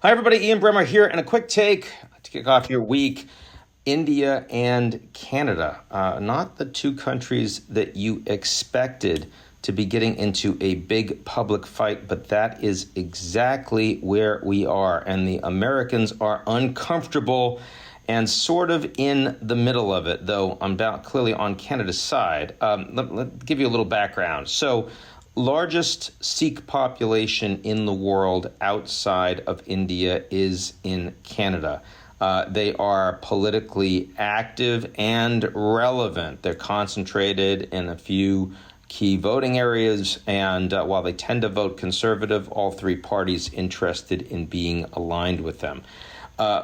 Hi, everybody. Ian Bremmer here, and a quick take to kick off your week. India and Canada, not the two countries that you expected to be getting into a big public fight, but that is exactly where we are. And the Americans are uncomfortable and sort of in the middle of it, though I'm clearly on Canada's side. Let me give you a little background. So, largest Sikh population in the world outside of India is in Canada. They are politically active and relevant. They're concentrated in a few key voting areas, and while they tend to vote conservative, all three parties interested in being aligned with them.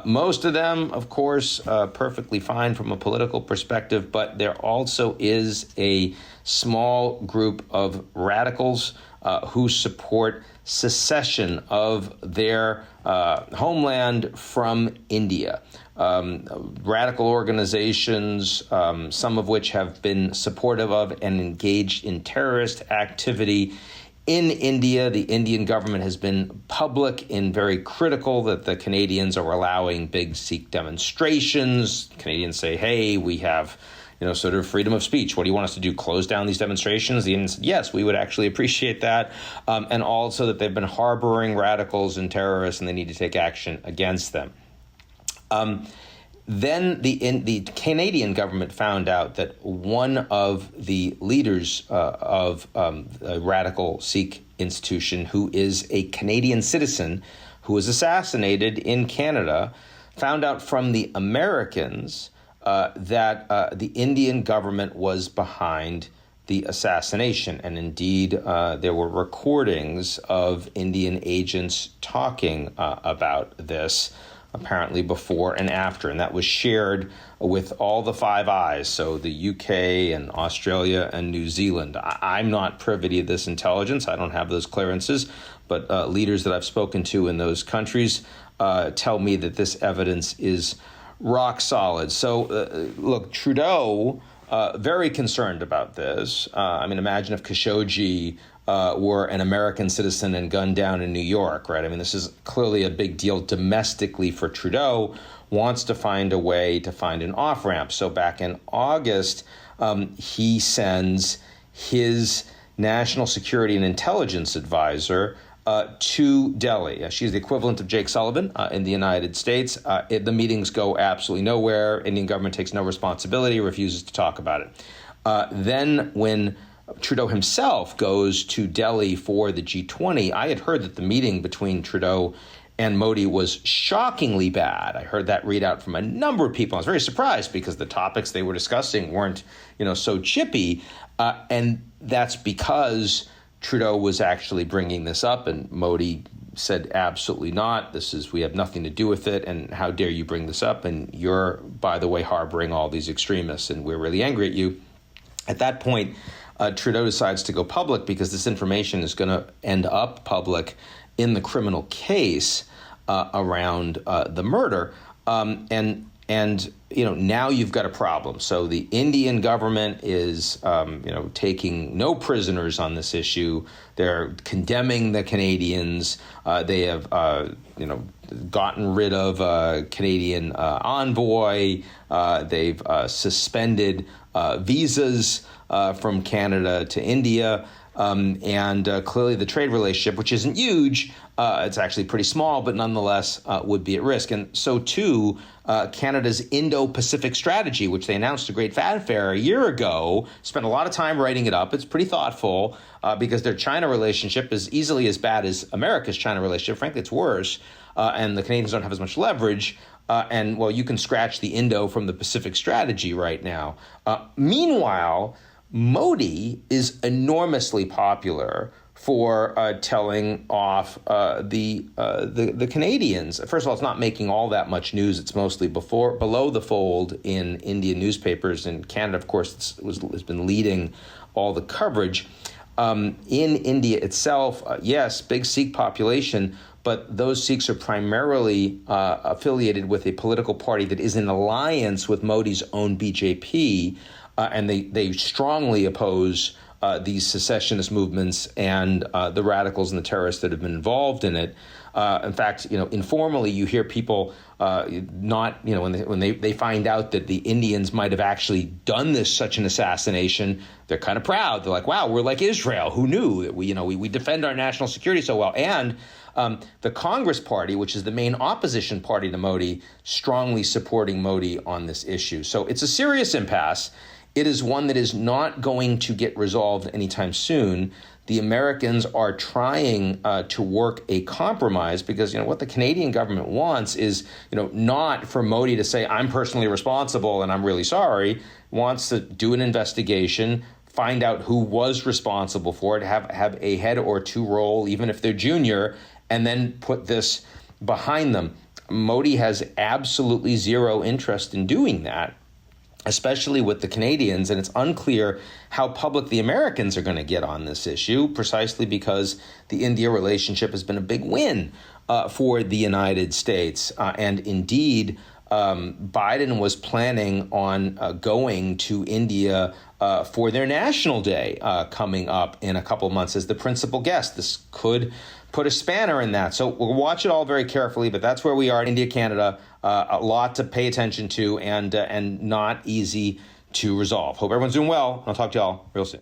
Most of them, of course, perfectly fine from a political perspective, but there also is a small group of radicals who support secession of their homeland from India. Radical organizations, some of which have been supportive of and engaged in terrorist activity in India. The Indian government has been public and very critical that the Canadians are allowing big Sikh demonstrations. Canadians say, hey, we have sort of freedom of speech. What do you want us to do? Close down these demonstrations? The Indians said, yes, we would actually appreciate that. And also that they've been harboring radicals and terrorists and they need to take action against them. Then the Canadian government found out that one of the leaders of a radical Sikh institution, who is a Canadian citizen who was assassinated in Canada, found out from the Americans that the Indian government was behind the assassination. And indeed, there were recordings of Indian agents talking about this, apparently before and after. And that was shared with all the Five Eyes, so the UK and Australia and New Zealand. I'm not privy to this intelligence. I don't have those clearances. But leaders that I've spoken to in those countries tell me that this evidence is rock solid. So, look, Trudeau, very concerned about this. Imagine if Khashoggi were an American citizen and gunned down in New York, right? This is clearly a big deal domestically for Trudeau, wants to find a way to find an off-ramp. So back in August, he sends his national security and intelligence advisor to Delhi. She's the equivalent of Jake Sullivan in the United States. The meetings go absolutely nowhere. Indian government takes no responsibility, refuses to talk about it. Then when Trudeau himself goes to Delhi for the G20, I had heard that the meeting between Trudeau and Modi was shockingly bad. I heard that readout from a number of people. I was very surprised because the topics they were discussing weren't, so chippy. And that's because Trudeau was actually bringing this up, and Modi said, absolutely not. We have nothing to do with it. And how dare you bring this up? And you're, by the way, harboring all these extremists, and we're really angry at you. At that point, Trudeau decides to go public because this information is going to end up public in the criminal case around the murder. And now you've got a problem. So the Indian government is, taking no prisoners on this issue. They're condemning the Canadians. They have, gotten rid of a Canadian envoy. They've suspended visas from Canada to India. And clearly the trade relationship, which isn't huge, it's actually pretty small, but nonetheless would be at risk. And so, too, Canada's indo-pacific strategy, which they announced to great fanfare a year ago, spent a lot of time writing it up. It's pretty thoughtful because their China relationship is easily as bad as America's China relationship. Frankly, it's worse. And the Canadians don't have as much leverage. You can scratch the Indo from the Pacific strategy right now. Meanwhile, Modi is enormously popular for telling off the Canadians. First of all, it's not making all that much news. It's mostly below the fold in Indian newspapers. And Canada, of course, has been leading all the coverage. In India itself, yes, big Sikh population, but those Sikhs are primarily affiliated with a political party that is in alliance with Modi's own BJP, and they strongly oppose these secessionist movements and the radicals and the terrorists that have been involved in it. In fact, informally, you hear people when they find out that the Indians might have actually done such an assassination, they're kind of proud. They're like, wow, we're like Israel. Who knew that we defend our national security so well? And the Congress Party, which is the main opposition party to Modi, strongly supporting Modi on this issue. So it's a serious impasse. It is one that is not going to get resolved anytime soon. The Americans are trying to work a compromise because, what the Canadian government wants is, not for Modi to say, I'm personally responsible and I'm really sorry, wants to do an investigation, find out who was responsible for it, have a head or two roll, even if they're junior, and then put this behind them. Modi has absolutely zero interest in doing that, especially with the Canadians, and it's unclear how public the Americans are going to get on this issue, precisely because the India relationship has been a big win for the United States. And indeed, Biden was planning on going to India for their National Day coming up in a couple of months as the principal guest. This could put a spanner in that. So we'll watch it all very carefully, but that's where we are in India, Canada. A lot to pay attention to and not easy to resolve. Hope everyone's doing well. I'll talk to y'all real soon.